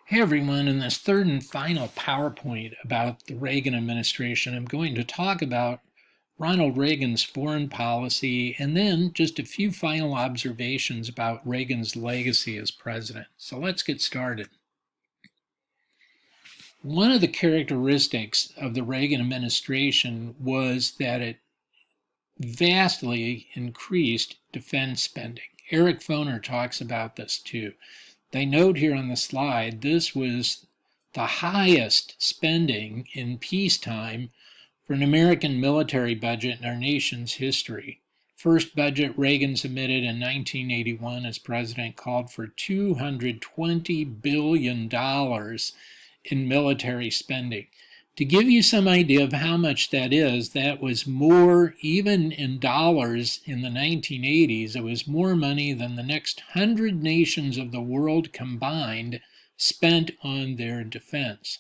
Hey everyone, in this third and final PowerPoint about the Reagan administration, I'm going to talk about Ronald Reagan's foreign policy and then just a few final observations about Reagan's legacy as president. So let's get started. One of the characteristics of the Reagan administration was that it vastly increased defense spending. Eric Foner talks about this too. They note here on the slide, this was the highest spending in peacetime for an American military budget in our nation's history. First budget Reagan submitted in 1981 as president called for $220 billion in military spending. To give you some idea of how much that is, that was more, even in dollars in the 1980s, it was more money than the next 100 nations of the world combined spent on their defense.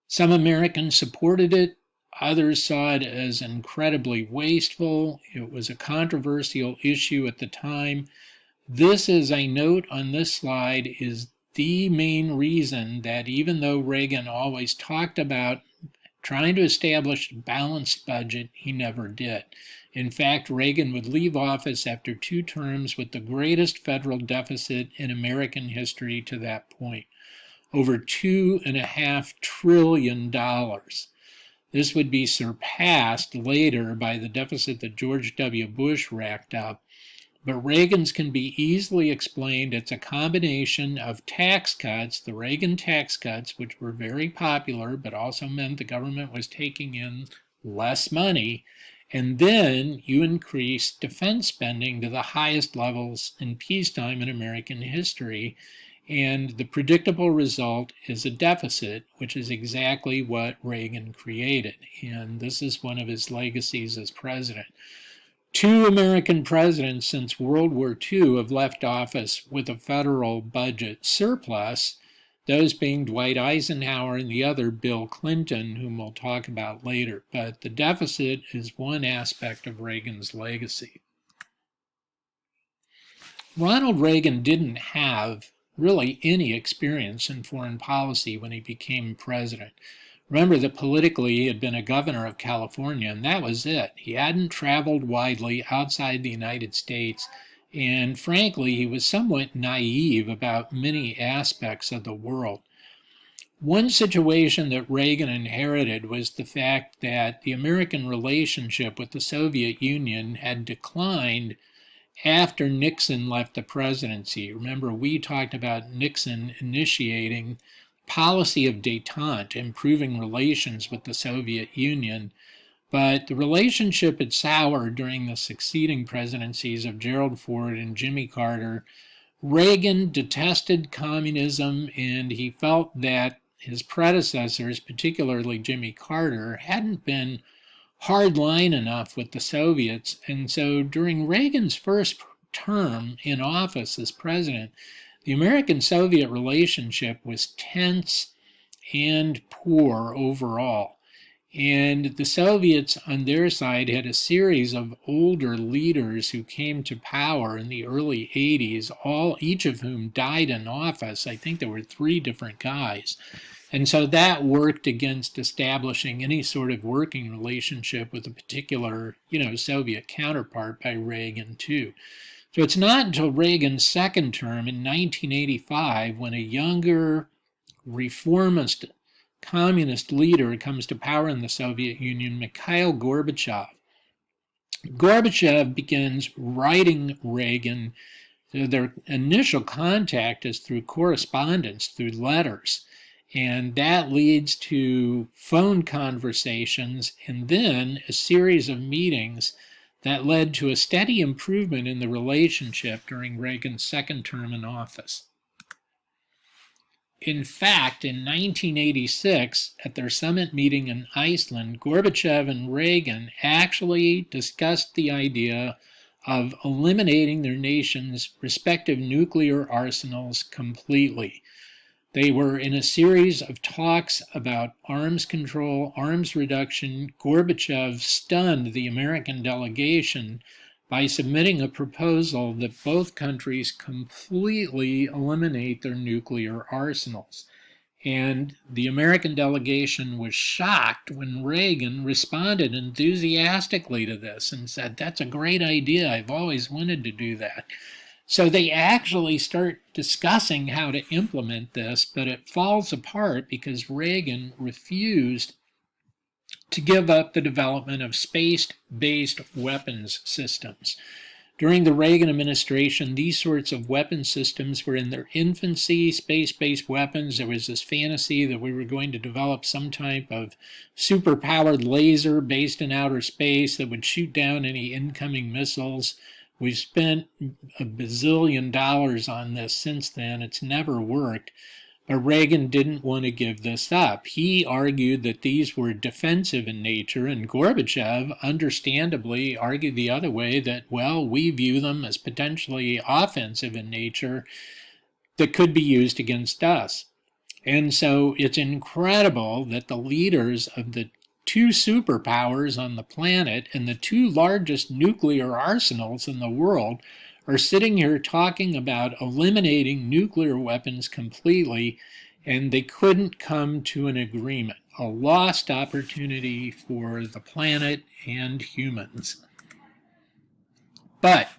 Some Americans supported it, others saw it as incredibly wasteful. It was a controversial issue at the time. This, as I note on this slide, is the main reason that even though Reagan always talked about trying to establish a balanced budget, he never did. In fact, Reagan would leave office after 2 terms with the greatest federal deficit in American history to that point, over $2.5 trillion. This would be surpassed later by the deficit that George W. Bush racked up. But Reagan's can be easily explained. It's a combination of tax cuts, the Reagan tax cuts, which were very popular, but also meant the government was taking in less money. And then you increase defense spending to the highest levels in peacetime in American history. And the predictable result is a deficit, which is exactly what Reagan created. And this is one of his legacies as president. 2 American presidents since World War II have left office with a federal budget surplus, those being Dwight Eisenhower and the other Bill Clinton, whom we'll talk about later. But the deficit is one aspect of Reagan's legacy. Ronald Reagan didn't have really any experience in foreign policy when he became president. Remember that politically he had been a governor of California, and that was it. He hadn't traveled widely outside the United States, and frankly, he was somewhat naive about many aspects of the world. One situation that Reagan inherited was the fact that the American relationship with the Soviet Union had declined after Nixon left the presidency. Remember, we talked about Nixon initiating policy of détente, improving relations with the Soviet Union, but the relationship had soured during the succeeding presidencies of Gerald Ford and Jimmy Carter. Reagan detested communism, and he felt that his predecessors, particularly Jimmy Carter, hadn't been hardline enough with the Soviets, and so during Reagan's first term in office as president, the American-Soviet relationship was tense and poor overall. And the Soviets on their side had a series of older leaders who came to power in the early 80s, each of whom died in office. I think there were 3 different guys. And so that worked against establishing any sort of working relationship with a particular, Soviet counterpart by Reagan too. So it's not until Reagan's second term in 1985 when a younger, reformist, communist leader comes to power in the Soviet Union, Mikhail Gorbachev. Gorbachev begins writing Reagan. So their initial contact is through correspondence, through letters. And that leads to phone conversations and then a series of meetings that led to a steady improvement in the relationship during Reagan's second term in office. In fact, in 1986, at their summit meeting in Iceland, Gorbachev and Reagan actually discussed the idea of eliminating their nation's respective nuclear arsenals completely. They were in a series of talks about arms control, arms reduction. Gorbachev stunned the American delegation by submitting a proposal that both countries completely eliminate their nuclear arsenals. And the American delegation was shocked when Reagan responded enthusiastically to this and said, "That's a great idea. I've always wanted to do that." So they actually start discussing how to implement this, but it falls apart because Reagan refused to give up the development of space-based weapons systems. During the Reagan administration, these sorts of weapon systems were in their infancy. Space-based weapons, there was this fantasy that we were going to develop some type of super-powered laser based in outer space that would shoot down any incoming missiles. We've spent $1 bazillion on this since then. It's never worked. But Reagan didn't want to give this up. He argued that these were defensive in nature, and Gorbachev understandably argued the other way, that, well, we view them as potentially offensive in nature that could be used against us. And so it's incredible that the leaders of the two superpowers on the planet and the two largest nuclear arsenals in the world are sitting here talking about eliminating nuclear weapons completely, and they couldn't come to an agreement. A lost opportunity for the planet and humans. But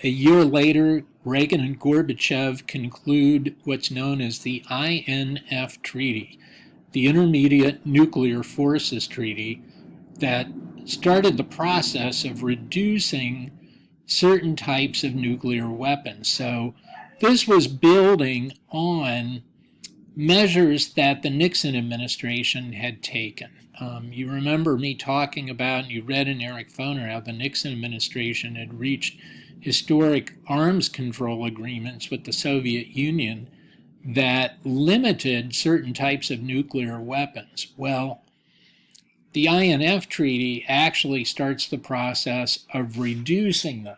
a year later, Reagan and Gorbachev conclude what's known as the INF Treaty, the Intermediate Nuclear Forces Treaty, that started the process of reducing certain types of nuclear weapons. So this was building on measures that the Nixon administration had taken. You remember me talking about, and you read in Eric Foner, how the Nixon administration had reached historic arms control agreements with the Soviet Union that limited certain types of nuclear weapons. Well, the INF Treaty actually starts the process of reducing them,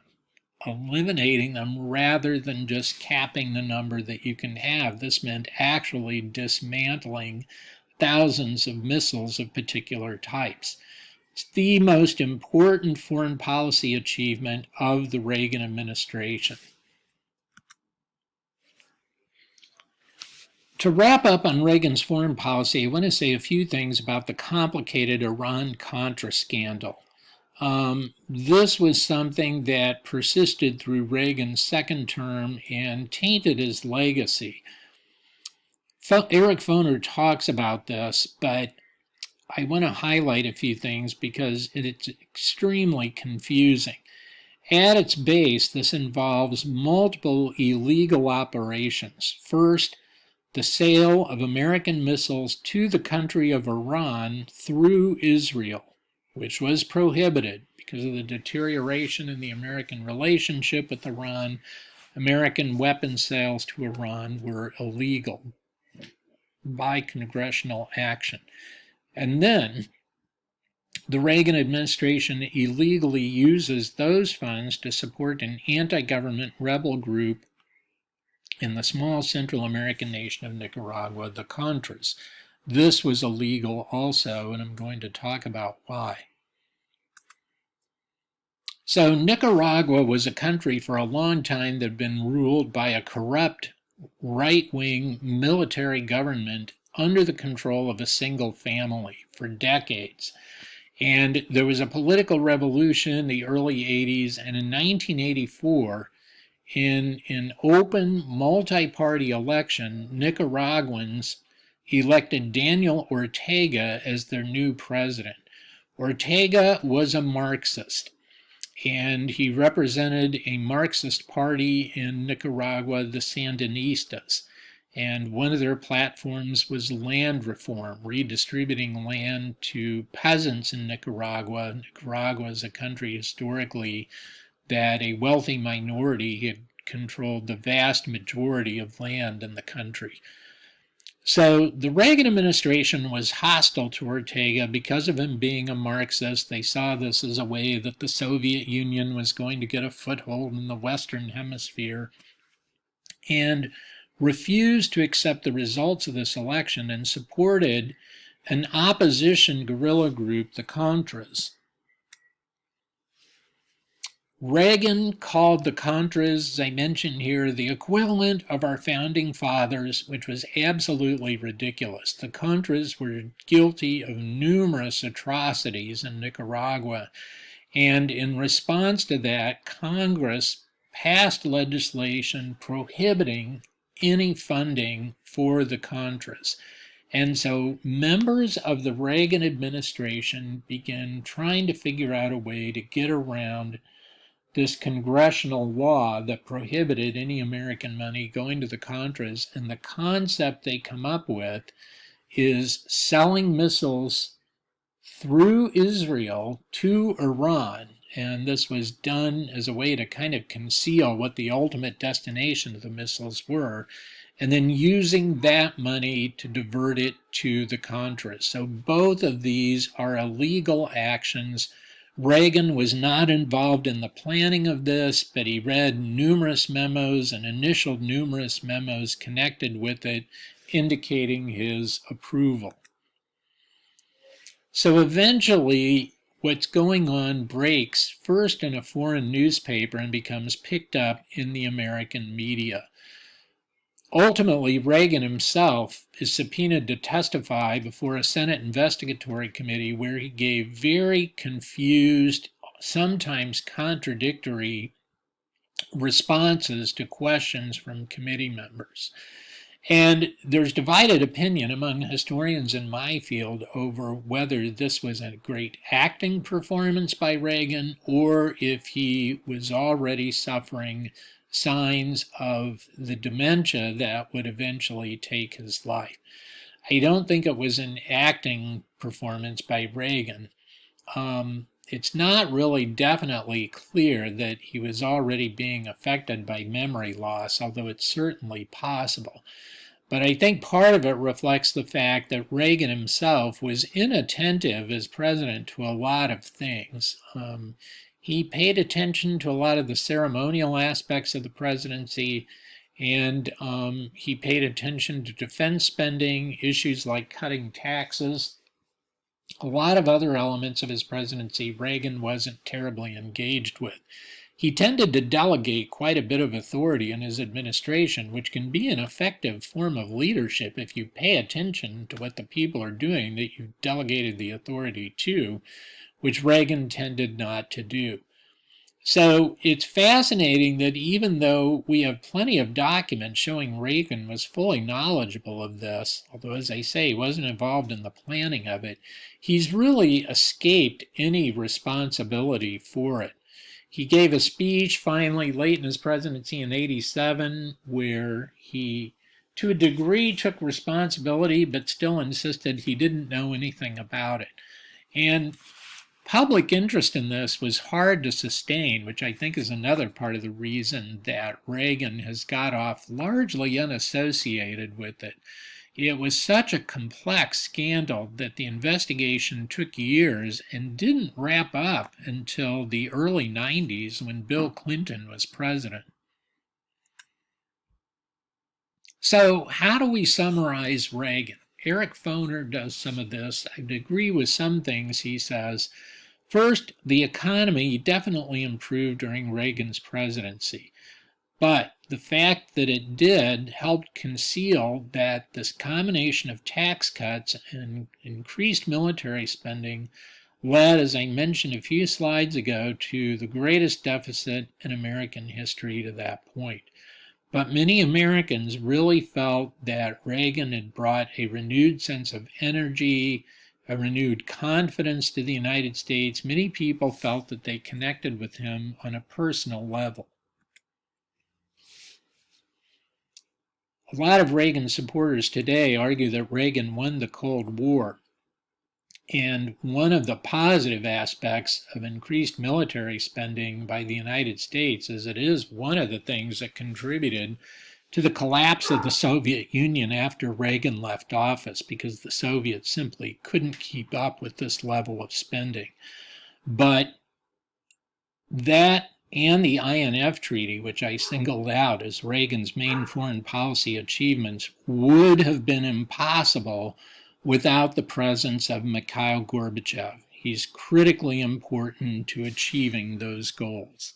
eliminating them, rather than just capping the number that you can have. This meant actually dismantling thousands of missiles of particular types. It's the most important foreign policy achievement of the Reagan administration. To wrap up on Reagan's foreign policy, I want to say a few things about the complicated Iran-Contra scandal. This was something that persisted through Reagan's second term and tainted his legacy. Eric Foner talks about this, but I want to highlight a few things because it's extremely confusing. At its base, this involves multiple illegal operations. First, the sale of American missiles to the country of Iran through Israel, which was prohibited because of the deterioration in the American relationship with Iran. American weapons sales to Iran were illegal by congressional action. And then the Reagan administration illegally uses those funds to support an anti-government rebel group in the small Central American nation of Nicaragua, the Contras. This was illegal also, and I'm going to talk about why. So Nicaragua was a country for a long time that had been ruled by a corrupt right-wing military government under the control of a single family for decades. And there was a political revolution in the early 80s, and in 1984, in an open multi-party election, Nicaraguans elected Daniel Ortega as their new president. Ortega was a Marxist, and he represented a Marxist party in Nicaragua, the Sandinistas. And one of their platforms was land reform, redistributing land to peasants in Nicaragua. Nicaragua is a country historically that a wealthy minority had controlled the vast majority of land in the country. So the Reagan administration was hostile to Ortega because of him being a Marxist. They saw this as a way that the Soviet Union was going to get a foothold in the Western Hemisphere, and refused to accept the results of this election and supported an opposition guerrilla group, the Contras. Reagan called the Contras, as I mentioned here, the equivalent of our founding fathers, which was absolutely ridiculous. The Contras were guilty of numerous atrocities in Nicaragua, and in response to that, Congress passed legislation prohibiting any funding for the Contras. And so members of the Reagan administration began trying to figure out a way to get around this congressional law that prohibited any American money going to the Contras. And the concept they come up with is selling missiles through Israel to Iran. And this was done as a way to kind of conceal what the ultimate destination of the missiles were, and then using that money to divert it to the Contras. So both of these are illegal actions. Reagan was not involved in the planning of this, but he read numerous memos and initialed numerous memos connected with it, indicating his approval. So eventually, what's going on breaks first in a foreign newspaper and becomes picked up in the American media. Ultimately, Reagan himself is subpoenaed to testify before a Senate investigatory committee where he gave very confused, sometimes contradictory responses to questions from committee members. And there's divided opinion among historians in my field over whether this was a great acting performance by Reagan or if he was already suffering signs of the dementia that would eventually take his life. I don't think it was an acting performance by Reagan. It's not really definitely clear that he was already being affected by memory loss, although it's certainly possible. But I think part of it reflects the fact that Reagan himself was inattentive as president to a lot of things. He paid attention to a lot of the ceremonial aspects of the presidency, and he paid attention to defense spending, issues like cutting taxes. A lot of other elements of his presidency Reagan wasn't terribly engaged with. He tended to delegate quite a bit of authority in his administration, which can be an effective form of leadership if you pay attention to what the people are doing that you've delegated the authority to, which Reagan tended not to do. So it's fascinating that even though we have plenty of documents showing Reagan was fully knowledgeable of this, although as I say, he wasn't involved in the planning of it, he's really escaped any responsibility for it. He gave a speech finally late in his presidency in '87 where he, to a degree, took responsibility but still insisted he didn't know anything about it. And public interest in this was hard to sustain, which I think is another part of the reason that Reagan has got off largely unassociated with it. It was such a complex scandal that the investigation took years and didn't wrap up until the early 90s when Bill Clinton was president. So how do we summarize Reagan? Eric Foner does some of this. I agree with some things he says. First, the economy definitely improved during Reagan's presidency. But the fact that it did helped conceal that this combination of tax cuts and increased military spending led, as I mentioned a few slides ago, to the greatest deficit in American history to that point. But many Americans really felt that Reagan had brought a renewed sense of energy, a renewed confidence to the United States. Many people felt that they connected with him on a personal level. A lot of Reagan supporters today argue that Reagan won the Cold War. And one of the positive aspects of increased military spending by the United States is it is one of the things that contributed to the collapse of the Soviet Union after Reagan left office, because the Soviets simply couldn't keep up with this level of spending. But that and the INF Treaty, which I singled out as Reagan's main foreign policy achievements, would have been impossible without the presence of Mikhail Gorbachev. He's critically important to achieving those goals.